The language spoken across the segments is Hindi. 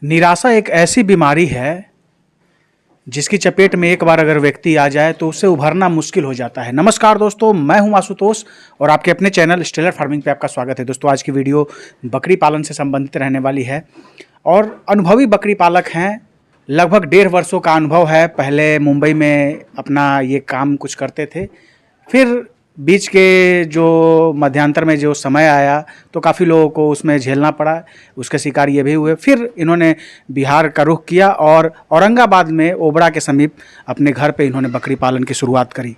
निराशा एक ऐसी बीमारी है जिसकी चपेट में एक बार अगर व्यक्ति आ जाए तो उससे उभरना मुश्किल हो जाता है। नमस्कार दोस्तों, मैं हूं आशुतोष और आपके अपने चैनल स्टेलर फार्मिंग पे आपका स्वागत है। दोस्तों, आज की वीडियो बकरी पालन से संबंधित रहने वाली है और अनुभवी बकरी पालक हैं। लगभग 1.5 वर्षों का अनुभव है। पहले मुंबई में अपना ये काम कुछ करते थे, फिर बीच के जो मध्यांतर में जो समय आया तो काफ़ी लोगों को उसमें झेलना पड़ा, उसके शिकार ये भी हुए। फिर इन्होंने बिहार का रुख किया और औरंगाबाद में ओबरा के समीप अपने घर पे इन्होंने बकरी पालन की शुरुआत करी।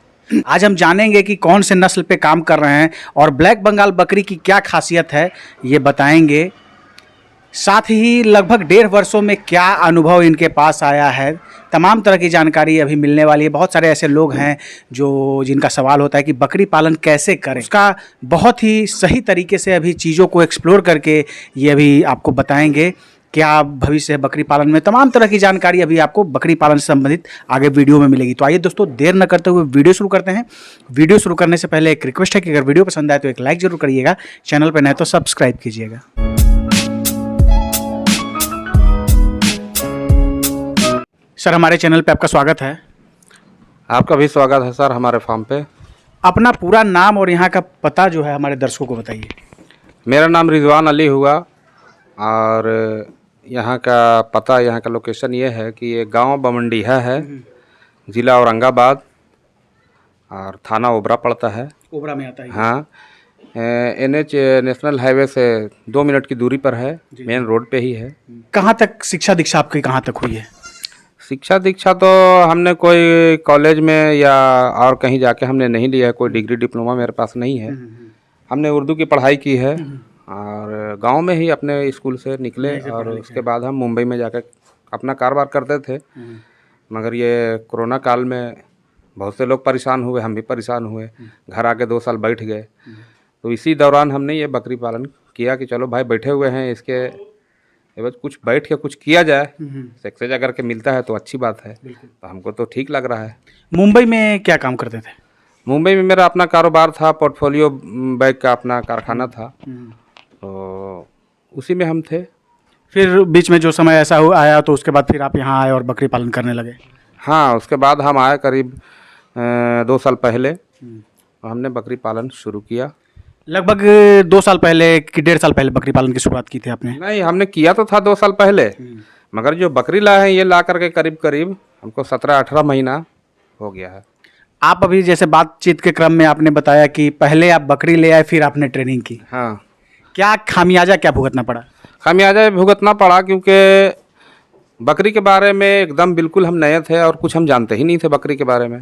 आज हम जानेंगे कि कौन से नस्ल पे काम कर रहे हैं और ब्लैक बंगाल बकरी की क्या खासियत है, ये बताएंगे। साथ ही लगभग 1.5 वर्षों में क्या अनुभव इनके पास आया है, तमाम तरह की जानकारी अभी मिलने वाली है। बहुत सारे ऐसे लोग हैं जिनका सवाल होता है कि बकरी पालन कैसे करें, उसका बहुत ही सही तरीके से अभी चीज़ों को एक्सप्लोर करके ये अभी आपको बताएंगे। क्या भविष्य है बकरी पालन में, तमाम तरह की जानकारी अभी आपको बकरी पालन से संबंधित आगे वीडियो में मिलेगी। तो आइए दोस्तों, देर न करते हुए वीडियो शुरू करते हैं। वीडियो शुरू करने से पहले एक रिक्वेस्ट है कि अगर वीडियो पसंद आए तो एक लाइक जरूर करिएगा, चैनल पर नए तो सब्सक्राइब कीजिएगा। सर, हमारे चैनल पे आपका स्वागत है। आपका भी स्वागत है सर हमारे फार्म पे। अपना पूरा नाम और यहाँ का पता जो है हमारे दर्शकों को बताइए। मेरा नाम रिजवान अली हुआ और यहाँ का पता, यहाँ का लोकेशन ये है कि ये गांव बमंडीहा है, ज़िला औरंगाबाद और थाना ओबरा पड़ता है। ओबरा में आता है। हाँ, NH नेशनल हाईवे से 2 मिनट की दूरी पर है, मेन रोड पे ही है। कहाँ तक शिक्षा दीक्षा आपकी कहाँ तक हुई है? शिक्षा दीक्षा तो हमने कोई कॉलेज में या और कहीं जाके हमने नहीं लिया है, कोई डिग्री डिप्लोमा मेरे पास नहीं है। हमने उर्दू की पढ़ाई की है और गांव में ही अपने स्कूल से निकले और उसके बाद हम मुंबई में जाकर अपना कारोबार करते थे। मगर ये कोरोना काल में बहुत से लोग परेशान हुए, हम भी परेशान हुए, घर आके 2 साल बैठ गए। तो इसी दौरान हमने ये बकरी पालन किया कि चलो भाई बैठे हुए हैं, इसके बस कुछ बैठ के कुछ किया जाए, सक्सेस अगर के मिलता है तो अच्छी बात है। तो हमको तो ठीक लग रहा है। मुंबई में क्या काम करते थे? मुंबई में मेरा अपना कारोबार था, पोर्टफोलियो बैग का अपना कारखाना था, तो उसी में हम थे। फिर बीच में जो समय ऐसा आया तो उसके बाद फिर आप यहाँ आए और बकरी पालन करने लगे? हाँ, उसके बाद हम आए करीब 2 साल पहले, हमने बकरी पालन शुरू किया। लगभग 2 साल पहले कि 1.5 साल पहले बकरी पालन की शुरुआत की थी आपने? नहीं, हमने किया तो था 2 साल पहले, मगर जो बकरी लाए हैं ये ला करके करीब करीब हमको 17-18 महीना हो गया है। आप अभी जैसे बातचीत के क्रम में आपने बताया कि पहले आप बकरी ले आए, फिर आपने ट्रेनिंग की। हाँ, क्या खामियाजा क्या भुगतना पड़ा? खामियाजा भुगतना पड़ा क्योंकि बकरी के बारे में एकदम बिल्कुल हम नए थे और कुछ हम जानते ही नहीं थे बकरी के बारे में।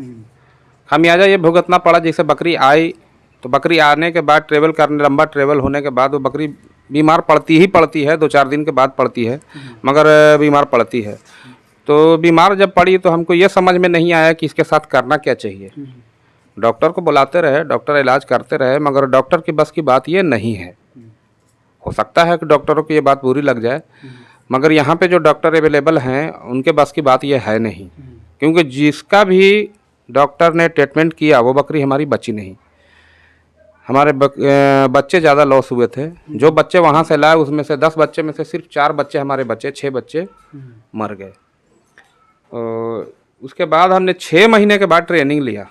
खामियाजा ये भुगतना पड़ा, जैसे बकरी आई तो बकरी आने के बाद ट्रेवल करने, लंबा ट्रेवल होने के बाद वो बकरी बीमार पड़ती ही पड़ती है, 2-4 दिन के बाद पड़ती है, मगर बीमार पड़ती है। तो बीमार जब पड़ी तो हमको ये समझ में नहीं आया कि इसके साथ करना क्या चाहिए। डॉक्टर को बुलाते रहे, डॉक्टर इलाज करते रहे, मगर डॉक्टर की बस की बात ये नहीं है। हो सकता है कि डॉक्टरों को ये बात बुरी लग जाए, मगर यहाँ पे जो डॉक्टर अवेलेबल हैं उनके बस की बात ये है नहीं, क्योंकि जिसका भी डॉक्टर ने ट्रीटमेंट किया वो बकरी हमारी बची नहीं। हमारे बच्चे ज़्यादा लॉस हुए थे। जो बच्चे वहाँ से लाए उसमें से 10 बच्चे में से सिर्फ 4 बच्चे हमारे बचे, 6 बच्चे मर गए। उसके बाद हमने 6 महीने के बाद ट्रेनिंग लिया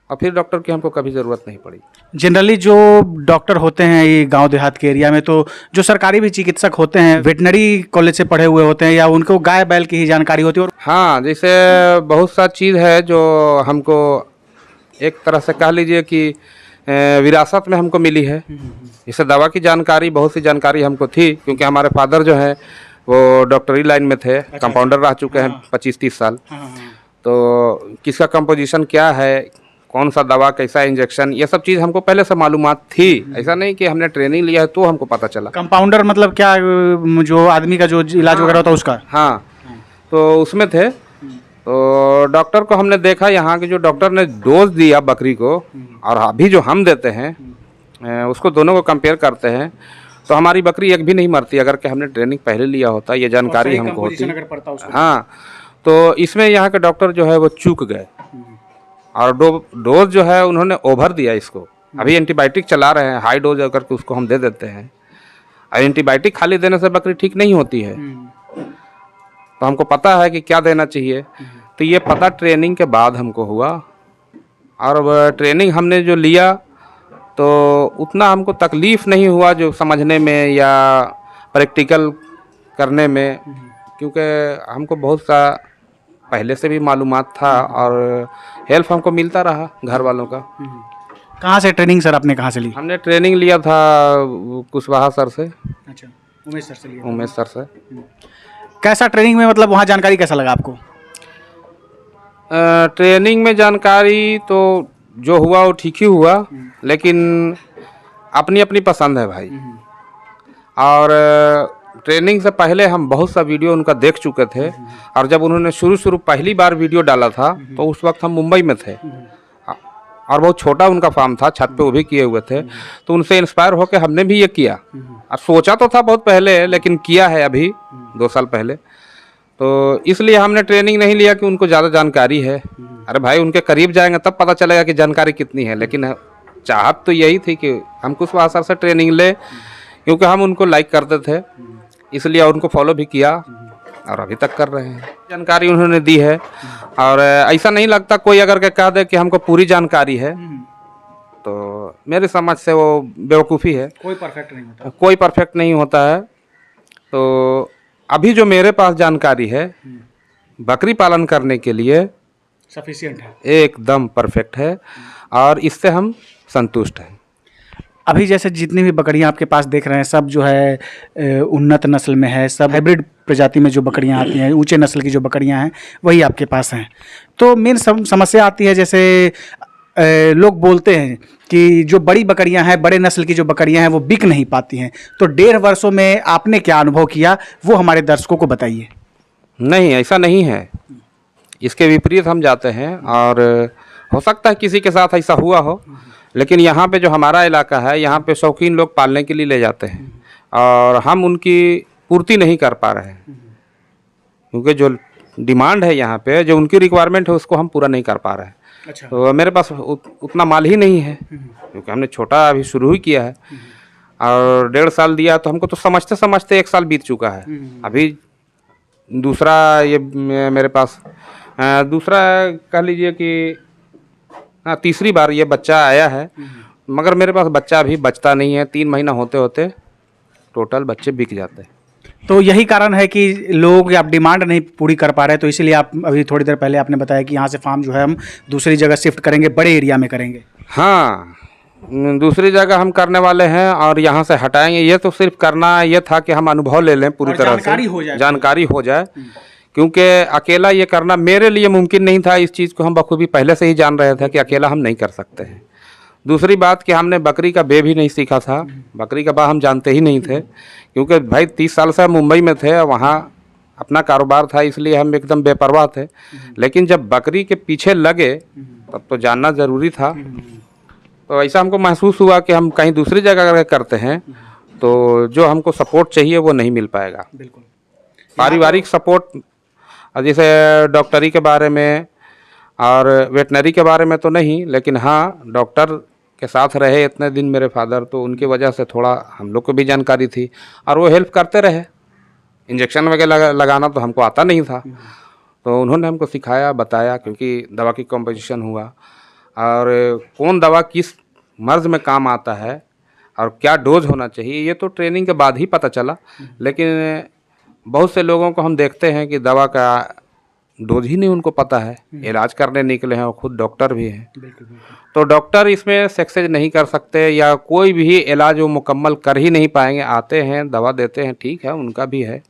और फिर डॉक्टर की हमको कभी ज़रूरत नहीं पड़ी। जनरली जो डॉक्टर होते हैं ये गांव देहात के एरिया में, तो जो सरकारी भी चिकित्सक होते हैं वेटनरी कॉलेज से पढ़े हुए होते हैं या उनको गाय बैल की ही जानकारी होती है? और हाँ, जैसे बहुत सा चीज़ है जो हमको एक तरह से कह लीजिए कि विरासत में हमको मिली है। जैसे दवा की जानकारी, बहुत सी जानकारी हमको थी, क्योंकि हमारे फादर जो हैं वो डॉक्टरी लाइन में थे। कंपाउंडर रह चुके हैं 25-30 साल। तो किसका कंपोजिशन क्या है, कौन सा दवा, कैसा इंजेक्शन, ये सब चीज़ हमको पहले से मालूमात थी। ऐसा नहीं कि हमने ट्रेनिंग लिया है तो हमको पता चला। कंपाउंडर मतलब क्या, जो आदमी का जो इलाज वगैरह होता है उसका? हाँ, तो उसमें थे। तो डॉक्टर को हमने देखा, यहाँ के जो डॉक्टर ने डोज दिया बकरी को और अभी जो हम देते हैं उसको, दोनों को कंपेयर करते हैं तो हमारी बकरी एक भी नहीं मरती, अगर कि हमने ट्रेनिंग पहले लिया होता, ये जानकारी हमको होती। हाँ, तो इसमें यहाँ के डॉक्टर जो है वो चूक गए और डोज जो है उन्होंने ओवर दिया इसको। अभी एंटीबायोटिक चला रहे हैं, हाई डोज अगर उसको हम दे देते हैं और एंटीबायोटिक खाली देने से बकरी ठीक नहीं होती है। तो हमको पता है कि क्या देना चाहिए। तो ये पता ट्रेनिंग के बाद हमको हुआ, और अब ट्रेनिंग हमने जो लिया तो उतना हमको तकलीफ़ नहीं हुआ जो समझने में या प्रैक्टिकल करने में, क्योंकि हमको बहुत सा पहले से भी मालूमात था और हेल्प हमको मिलता रहा घर वालों का। कहाँ से ट्रेनिंग सर आपने कहाँ से ली? हमने ट्रेनिंग लिया था कुशवाहा सर से, अच्छा, उमेश सर से लिया। उमेश सर से। कैसा ट्रेनिंग में, मतलब वहाँ जानकारी कैसा लगा आपको? ट्रेनिंग में जानकारी तो जो हुआ वो ठीक ही हुआ, लेकिन अपनी अपनी पसंद है भाई। और ट्रेनिंग से पहले हम बहुत सा वीडियो उनका देख चुके थे, और जब उन्होंने शुरू पहली बार वीडियो डाला था तो उस वक्त हम मुंबई में थे और बहुत छोटा उनका फार्म था, छत पे वो भी किए हुए थे। तो उनसे इंस्पायर होकर हमने भी ये किया, और सोचा तो था बहुत पहले, लेकिन किया है अभी 2 साल पहले। तो इसलिए हमने ट्रेनिंग नहीं लिया कि उनको ज़्यादा जानकारी है। अरे भाई, उनके करीब जाएंगे तब पता चलेगा कि जानकारी कितनी है। लेकिन चाहत तो यही थी कि हम कुशवाहा सर से ट्रेनिंग ले, क्योंकि हम उनको लाइक करते थे, इसलिए उनको फॉलो भी किया और अभी तक कर रहे हैं। जानकारी उन्होंने दी है, और ऐसा नहीं लगता कोई अगर के कह दे कि हमको पूरी जानकारी है तो मेरी समझ से वो बेवकूफ़ी है। कोई परफेक्ट नहीं होता। कोई परफेक्ट नहीं होता है। तो अभी जो मेरे पास जानकारी है बकरी पालन करने के लिए सफिशिएंट है, एकदम परफेक्ट है, और इससे हम संतुष्ट हैं। अभी जैसे जितनी भी बकरियां आपके पास देख रहे हैं सब जो है उन्नत नस्ल में है, सब हाइब्रिड प्रजाति में जो बकरियां आती हैं, ऊंचे नस्ल की जो बकरियां हैं वही आपके पास हैं। तो मेन समस्या आती है, जैसे लोग बोलते हैं कि जो बड़ी बकरियां हैं, बड़े नस्ल की जो बकरियां हैं वो बिक नहीं पाती हैं। तो 1.5 वर्षों में आपने क्या अनुभव किया वो हमारे दर्शकों को बताइए। नहीं, ऐसा नहीं है, इसके विपरीत हम जाते हैं, और हो सकता है किसी के साथ ऐसा हुआ हो, लेकिन यहाँ पे जो हमारा इलाका है यहाँ पे शौकीन लोग पालने के लिए ले जाते हैं, और हम उनकी पूर्ति नहीं कर पा रहे हैं, क्योंकि जो डिमांड है यहाँ पे, जो उनकी रिक्वायरमेंट है उसको हम पूरा नहीं कर पा रहे हैं। अच्छा। तो मेरे पास उतना माल ही नहीं है, क्योंकि हमने छोटा अभी शुरू ही किया है, और 1.5 साल दिया तो हमको तो समझते समझते 1 साल बीत चुका है। अभी दूसरा ये मेरे पास दूसरा कह लीजिए कि हाँ, तीसरी बार ये बच्चा आया है, मगर मेरे पास बच्चा अभी बचता नहीं है। 3 महीना होते होते टोटल बच्चे बिक जाते हैं। तो यही कारण है कि लोग आप डिमांड नहीं पूरी कर पा रहे, तो इसीलिए आप अभी थोड़ी देर पहले आपने बताया कि यहाँ से फार्म जो है हम दूसरी जगह शिफ्ट करेंगे, बड़े एरिया में करेंगे। हाँ, दूसरी जगह हम करने वाले हैं और यहाँ से हटाएंगे। ये तो सिर्फ करना ये था कि हम अनुभव ले लें पूरी तरह से, जानकारी हो जाए, क्योंकि अकेला ये करना मेरे लिए मुमकिन नहीं था। इस चीज़ को हम बखूबी पहले से ही जान रहे थे कि अकेला हम नहीं कर सकते हैं। दूसरी बात कि हमने बकरी का बे भी नहीं सीखा था, बकरी का बा हम जानते ही नहीं थे, क्योंकि भाई 30 साल से मुंबई में थे, वहाँ अपना कारोबार था, इसलिए हम एकदम बेपरवाह थे। लेकिन जब बकरी के पीछे लगे तब तो जानना ज़रूरी था। तो ऐसा हमको महसूस हुआ कि हम कहीं दूसरी जगह अगर करते हैं तो जो हमको सपोर्ट चाहिए वो नहीं मिल पाएगा। बिल्कुल पारिवारिक सपोर्ट, जैसे डॉक्टरी के बारे में और वेटनरी के बारे में तो नहीं, लेकिन हाँ डॉक्टर के साथ रहे इतने दिन मेरे फादर, तो उनकी वजह से थोड़ा हम लोग को भी जानकारी थी और वो हेल्प करते रहे। इंजेक्शन वगैरह लगाना तो हमको आता नहीं था, तो उन्होंने हमको सिखाया, बताया, क्योंकि दवा की कॉम्पोजिशन हुआ और कौन दवा किस मर्ज़ में काम आता है और क्या डोज होना चाहिए, ये तो ट्रेनिंग के बाद ही पता चला। लेकिन बहुत से लोगों को हम देखते हैं कि दवा का डोज ही नहीं उनको पता है, इलाज करने निकले हैं, वो खुद डॉक्टर भी हैं। तो डॉक्टर इसमें सक्सेस नहीं कर सकते या कोई भी इलाज वो मुकम्मल कर ही नहीं पाएंगे। आते हैं, दवा देते हैं, ठीक है, उनका भी है,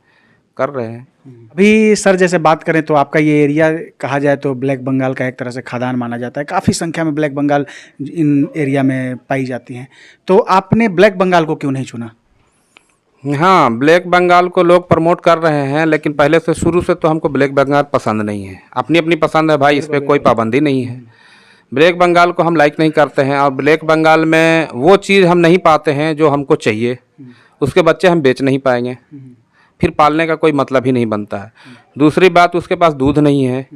कर रहे हैं। अभी सर जैसे बात करें तो आपका ये एरिया कहा जाए तो ब्लैक बंगाल का एक तरह से खादान माना जाता है। काफ़ी संख्या में ब्लैक बंगाल इन एरिया में पाई जाती हैं, तो आपने ब्लैक बंगाल को क्यों नहीं चुना? हाँ, ब्लैक बंगाल को लोग प्रमोट कर रहे हैं, लेकिन पहले से शुरू से तो हमको ब्लैक बंगाल पसंद नहीं है। अपनी अपनी पसंद है भाई, इस पर कोई पाबंदी नहीं है। ब्लैक बंगाल को हम लाइक नहीं करते हैं और ब्लैक बंगाल में वो चीज़ हम नहीं पाते हैं जो हमको चाहिए। उसके बच्चे हम बेच नहीं पाएंगे, फिर पालने का कोई मतलब ही नहीं बनता है। दूसरी बात, उसके पास दूध नहीं है।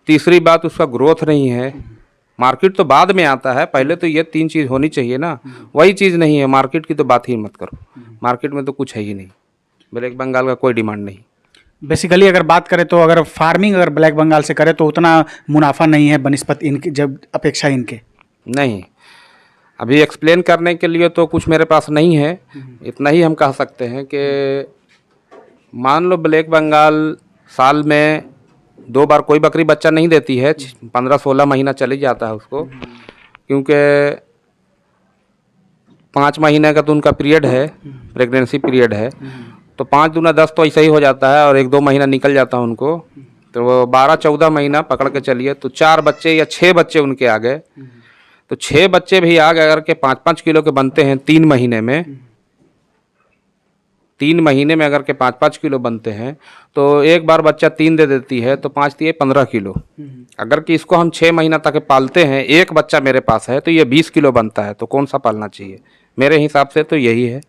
तीसरी बात, उसका ग्रोथ नहीं है, मार्केट तो बाद में आता है, पहले तो ये 3 चीज़ होनी चाहिए ना, वही चीज़ नहीं है। मार्केट की तो बात ही मत करो, मार्केट में तो कुछ है ही नहीं, ब्लैक बंगाल का कोई डिमांड नहीं। बेसिकली अगर बात करें तो अगर फार्मिंग अगर ब्लैक बंगाल से करें तो उतना मुनाफा नहीं है बनिस्पत इनके, जब अपेक्षा इनके नहीं, अभी एक्सप्लेन करने के लिए तो कुछ मेरे पास नहीं है। इतना ही हम कह सकते हैं कि मान लो ब्लैक बंगाल साल में 2 बार कोई बकरी बच्चा नहीं देती है, 15-16 महीना चले जाता है उसको, क्योंकि 5 महीने का तो उनका पीरियड है, प्रेगनेंसी पीरियड है, तो 5 दूना 10 तो ऐसा ही हो जाता है, और 1-2 महीना निकल जाता है उनको, तो वो 12-14 महीना पकड़ के चलिए तो 4 बच्चे या 6 बच्चे उनके आ गए, तो 6 बच्चे भी आ गए अगर के 5-5 किलो के बनते हैं 3 महीने में, 3 महीने में अगर के 5-5 किलो बनते हैं, तो एक बार बच्चा 3 दे देती है तो 5 दिए 15 किलो। अगर कि इसको हम 6 महीना तक पालते हैं, एक बच्चा मेरे पास है तो ये 20 किलो बनता है, तो कौन सा पालना चाहिए? मेरे हिसाब से तो यही है,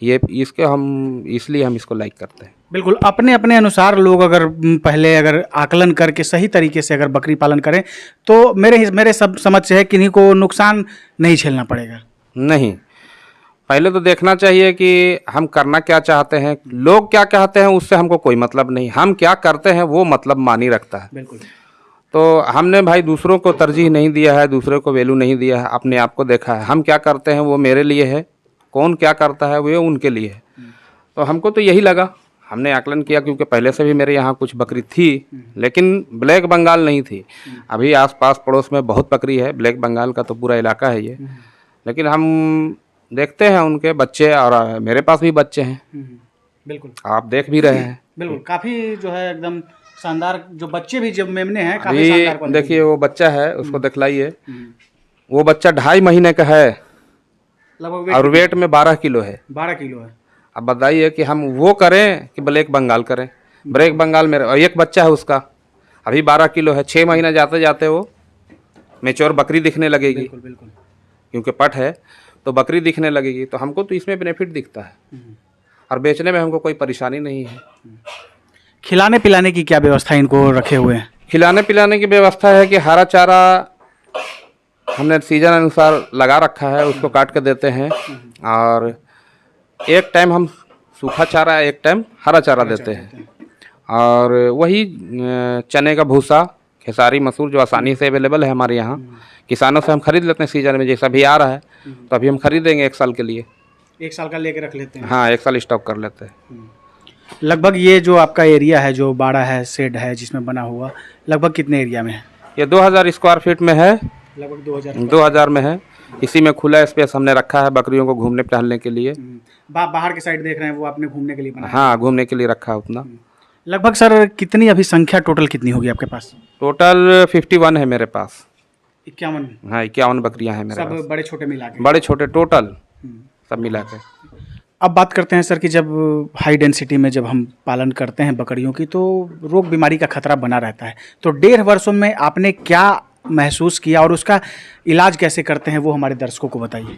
ये इसके हम इसलिए हम इसको लाइक करते हैं। बिल्कुल, अपने अपने अनुसार लोग अगर पहले अगर आकलन करके सही तरीके से अगर बकरी पालन करें तो मेरे सब समझ से है किन्हीं को नुकसान नहीं झेलना पड़ेगा। नहीं, पहले तो देखना चाहिए कि हम करना क्या चाहते हैं, लोग क्या कहते हैं उससे हमको कोई मतलब नहीं, हम क्या करते हैं वो मतलब मानी रखता है। बिल्कुल। तो हमने भाई दूसरों को तरजीह नहीं दिया है, दूसरे को वैल्यू नहीं दिया है, अपने आप को देखा है। हम क्या करते हैं वो मेरे लिए है, कौन क्या करता है वो उनके लिए है। तो हमको तो यही लगा, हमने आकलन किया, क्योंकि पहले से भी मेरे यहाँ कुछ बकरी थी, लेकिन ब्लैक बंगाल नहीं थी। अभी आसपास पड़ोस में बहुत बकरी है, ब्लैक बंगाल का तो पूरा इलाका है ये, लेकिन हम देखते हैं उनके बच्चे, और मेरे पास भी बच्चे हैं, बिल्कुल आप देख भी रहे हैं। बिल्कुल, काफी जो है एकदम शानदार, जो बच्चे भी जब मेमने हैं काफी शानदार अभी देखिए वो बच्चा है, उसको दिखलाइए, वो बच्चा 2.5 महीने का है लगभग और वेट में 12 किलो है। 12 किलो है। अब बताइए कि हम वो करें कि ब्लैक बंगाल करें? ब्लैक बंगाल में और एक बच्चा है उसका, अभी 12 किलो है, 6 महीना जाते जाते वो मेच्योर बकरी दिखने लगेगी, बिल्कुल बिल्कुल। क्योंकि पट है तो बकरी दिखने लगेगी। तो हमको तो इसमें बेनिफिट दिखता है और बेचने में हमको कोई परेशानी नहीं है। खिलाने पिलाने की क्या व्यवस्था इनको रखे हुए हैं? खिलाने पिलाने की व्यवस्था है कि हरा चारा हमने सीजन अनुसार लगा रखा है, उसको काट के देते हैं, और एक टाइम हम सूखा चारा, एक टाइम हरा चारा देते हैं, और वही चने का भूसा, खेसारी, मसूर जो आसानी से अवेलेबल है हमारे यहाँ, किसानों से हम खरीद लेते हैं सीजन में, जैसा भी आ रहा है तो अभी हम खरीदेंगे 1 साल के लिए। 1 साल का लेके रख लेते हैं। हाँ, 1 साल स्टॉक कर लेते हैं। लगभग ये जो आपका एरिया है, जो बाड़ा है, शेड है जिसमें बना हुआ, लगभग कितने एरिया में है? ये 2000 स्क्वायर फीट में है, लगभग 2000 में है। इसी में खुला स्पेस हमने रखा है बकरियों को घूमने टहलने के लिए। बाहर की साइड देख रहे हैं वो आपने घूमने के लिए बनाया? हाँ, घूमने के लिए रखा है उतना। लगभग सर कितनी अभी संख्या टोटल कितनी होगी आपके पास? टोटल 51 है मेरे पास। 51? हाँ, 51 बकरियां हैं मेरे सब पास, बड़े छोटे मिला के? बड़े छोटे टोटल सब मिला के। अब बात करते हैं सर कि जब हाई डेंसिटी में जब हम पालन करते हैं बकरियों की तो रोग बीमारी का खतरा बना रहता है, तो 1.5 वर्षों में आपने क्या महसूस किया और उसका इलाज कैसे करते हैं वो हमारे दर्शकों को बताइए।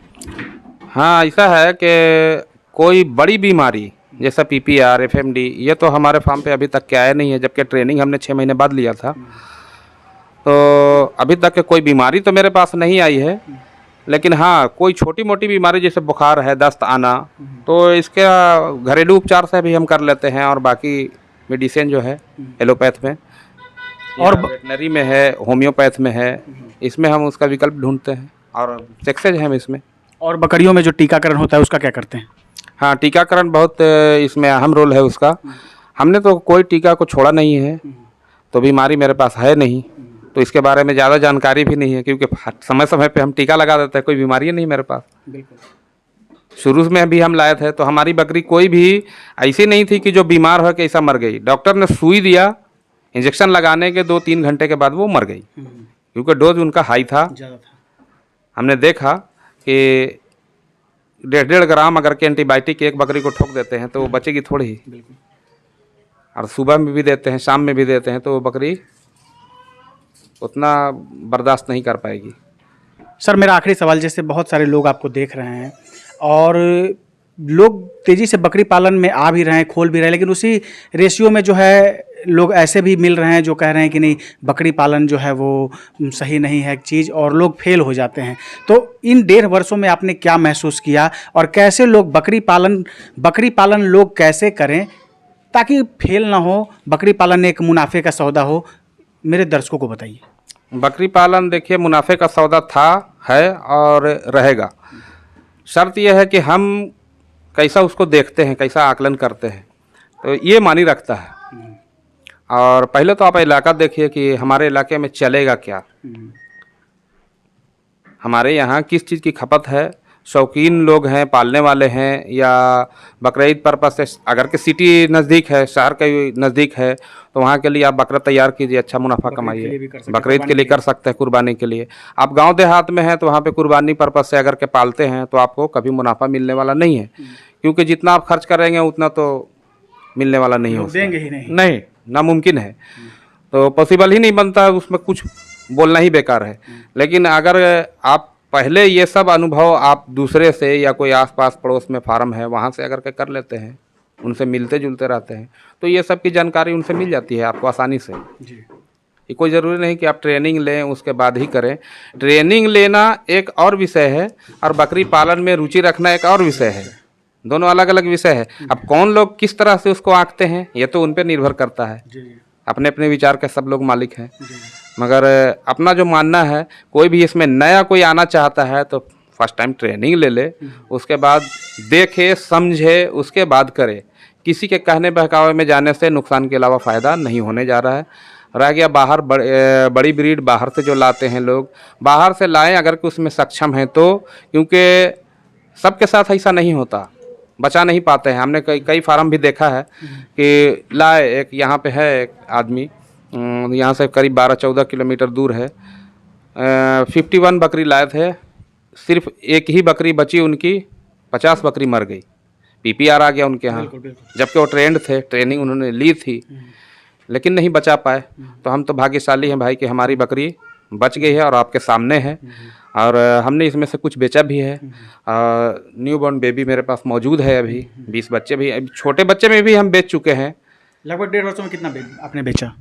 हाँ, ऐसा है कि कोई बड़ी बीमारी जैसा PPR, FMD, ये तो हमारे फार्म पे अभी तक के आया नहीं है, जबकि ट्रेनिंग हमने 6 महीने बाद लिया था। तो अभी तक के कोई बीमारी तो मेरे पास नहीं आई है, लेकिन हाँ कोई छोटी मोटी बीमारी जैसे बुखार है, दस्त आना, तो इसके घरेलू उपचार से भी हम कर लेते हैं, और बाकी मेडिसिन जो है एलोपैथ में और वेटनरी में है, होम्योपैथ में है, इसमें हम उसका विकल्प ढूंढते हैं, और सक्सेस है इसमें। और बकरियों में जो टीकाकरण होता है उसका क्या करते हैं? हाँ, टीकाकरण बहुत इसमें अहम रोल है उसका। हमने तो कोई टीका को छोड़ा नहीं है, तो बीमारी मेरे पास है नहीं, तो इसके बारे में ज़्यादा जानकारी भी नहीं है, क्योंकि समय समय पे हम टीका लगा देते हैं, कोई बीमारी नहीं मेरे पास। बिल्कुल। शुरू में भी हम लाए थे तो हमारी बकरी कोई भी ऐसी नहीं थी कि जो बीमार हो के ऐसा मर गई। डॉक्टर ने सुई दिया, इंजेक्शन लगाने के 2-3 घंटे के बाद वो मर गई, क्योंकि डोज उनका हाई था। हमने देखा कि 1.5 ग्राम अगर के एंटीबायोटिक एक बकरी को ठोक देते हैं तो वो बचेगी थोड़ी ही, और सुबह में भी देते हैं, शाम में भी देते हैं, तो वो बकरी उतना बर्दाश्त नहीं कर पाएगी। सर मेरा आखिरी सवाल, जैसे बहुत सारे लोग आपको देख रहे हैं और लोग तेज़ी से बकरी पालन में आ भी रहे हैं, खोल भी रहे हैं, लेकिन उसी रेशियो में जो है लोग ऐसे भी मिल रहे हैं जो कह रहे हैं कि नहीं, बकरी पालन जो है वो सही नहीं है चीज़, और लोग फेल हो जाते हैं। तो इन 1.5 वर्षों में आपने क्या महसूस किया, और कैसे लोग बकरी पालन लोग कैसे करें ताकि फेल ना हो, बकरी पालन एक मुनाफे का सौदा हो, मेरे दर्शकों को बताइए। बकरी पालन देखिए मुनाफे का सौदा था, है और रहेगा। शर्त यह है कि हम कैसा उसको देखते हैं, कैसा आकलन करते हैं, तो ये मानी रखता है। और पहले तो आप इलाका देखिए कि हमारे इलाके में चलेगा क्या, हमारे यहाँ किस चीज़ की खपत है, शौकीन लोग हैं, पालने वाले हैं, या बकरीद पर्पस से अगर के सिटी नज़दीक है, शहर के नज़दीक है, तो वहाँ के लिए आप बकरा तैयार कीजिए, अच्छा मुनाफा कमाइए। बकरीद के लिए कर सकते हैं, कुर्बानी के लिए। आप गांव देहात में हैं तो वहाँ पे कुर्बानी पर्पस से अगर के पालते हैं तो आपको कभी मुनाफा मिलने वाला नहीं है, क्योंकि जितना आप खर्च करेंगे उतना तो मिलने वाला नहीं हो, देंगे ही नहीं, नहीं, नामुमकिन है, तो पॉसिबल ही नहीं बनता, उसमें कुछ बोलना ही बेकार है। लेकिन अगर आप पहले ये सब अनुभव आप दूसरे से या कोई आसपास पड़ोस में फार्म है वहाँ से अगर के कर लेते हैं, उनसे मिलते जुलते रहते हैं, तो ये सब की जानकारी उनसे मिल जाती है आपको आसानी से। ये कोई ज़रूरी नहीं कि आप ट्रेनिंग लें उसके बाद ही करें। ट्रेनिंग लेना एक और विषय है और बकरी पालन में रुचि रखना एक और विषय है, दोनों अलग अलग विषय है। अब कौन लोग किस तरह से उसको आंकते हैं ये तो उन पर निर्भर करता है, अपने अपने विचार के सब लोग मालिक हैं। मगर अपना जो मानना है, कोई भी इसमें नया कोई आना चाहता है तो फर्स्ट टाइम ट्रेनिंग ले ले, उसके बाद देखे समझे, उसके बाद करे। किसी के कहने बहकावे में जाने से नुकसान के अलावा फ़ायदा नहीं होने जा रहा है। रह गया बाहर बड़ी ब्रीड बाहर से जो लाते हैं लोग, बाहर से लाएं अगर कि उसमें सक्षम हैं तो, क्योंकि सबके साथ ऐसा नहीं होता, बचा नहीं पाते हैं। हमने कई फार्म भी देखा है कि लाए, एक यहाँ पे है एक आदमी, यहाँ से करीब 12-14 किलोमीटर दूर है, 51 बकरी लाए थे, सिर्फ एक ही बकरी बची उनकी, 50 बकरी मर गई। पीपीआर आ गया उनके यहाँ, जबकि वो ट्रेंड थे, ट्रेनिंग उन्होंने ली थी, लेकिन नहीं बचा पाए। तो हम तो भाग्यशाली हैं भाई कि हमारी बकरी बच गई है और आपके सामने है, और हमने इसमें से कुछ बेचा भी है। न्यू बॉर्न बेबी मेरे पास मौजूद है, अभी 20 बच्चे भी, अभी छोटे बच्चे में भी हम बेच चुके हैं। लगभग 1.5 वर्षों में कितना आपने बेचा?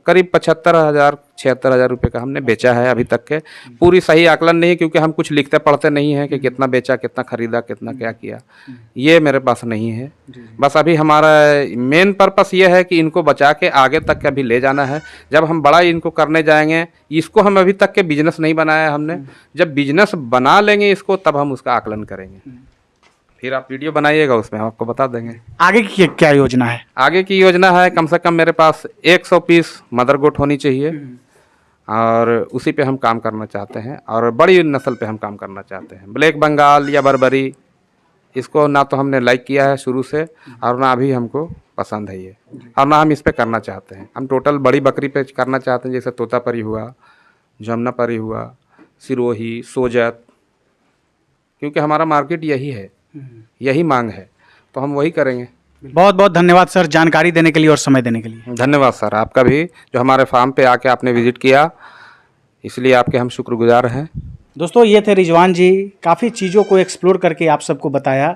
करीब 75,000-76,000 रुपये का हमने बेचा है अभी तक के। पूरी सही आकलन नहीं, क्योंकि हम कुछ लिखते पढ़ते नहीं हैं कि कितना बेचा, कितना खरीदा, कितना क्या किया, ये मेरे पास नहीं है। बस अभी हमारा मेन पर्पस ये है कि इनको बचा के आगे तक अभी ले जाना है। जब हम बड़ा इनको करने जाएंगे, इसको हम अभी तक के बिजनेस नहीं बनाया हमने, जब बिजनेस बना लेंगे इसको तब हम उसका आकलन करेंगे। फिर आप वीडियो बनाइएगा, उसमें हम आपको बता देंगे आगे की क्या योजना है। आगे की योजना है, कम से कम मेरे पास 100 पीस मदर गोट होनी चाहिए, और उसी पे हम काम करना चाहते हैं, और बड़ी नस्ल पे हम काम करना चाहते हैं। ब्लैक बंगाल या बर्बरी, इसको ना तो हमने लाइक किया है शुरू से, और ना अभी हमको पसंद है ये, और ना हम इस पे करना चाहते हैं। हम टोटल बड़ी बकरी पे करना चाहते हैं, जैसे तोतापरी हुआ, जमुनापरी हुआ, सिरोही, सोजत, क्योंकि हमारा मार्केट यही है, यही मांग है, तो हम वही करेंगे। बहुत बहुत धन्यवाद सर, जानकारी देने के लिए और समय देने के लिए। धन्यवाद सर आपका भी, जो हमारे फार्म पे आके आपने विजिट किया, इसलिए आपके हम शुक्रगुजार हैं। दोस्तों ये थे रिजवान जी, काफ़ी चीज़ों को एक्सप्लोर करके आप सबको बताया,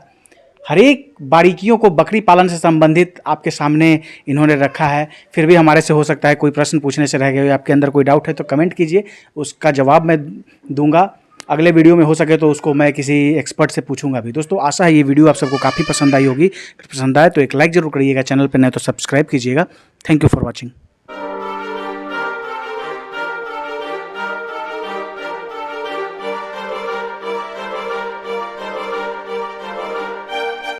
हर एक बारीकियों को बकरी पालन से संबंधित आपके सामने इन्होंने रखा है। फिर भी हमारे से हो सकता है कोई प्रश्न पूछने से रह गए, आपके अंदर कोई डाउट है तो कमेंट कीजिए, उसका जवाब मैं दूंगा। अगले वीडियो में हो सके तो उसको मैं किसी एक्सपर्ट से पूछूंगा भी। दोस्तों आशा है ये वीडियो आप सबको काफ़ी पसंद आई होगी। पसंद आए तो एक लाइक ज़रूर करिएगा, चैनल पर नए तो सब्सक्राइब कीजिएगा। Thank you for watching.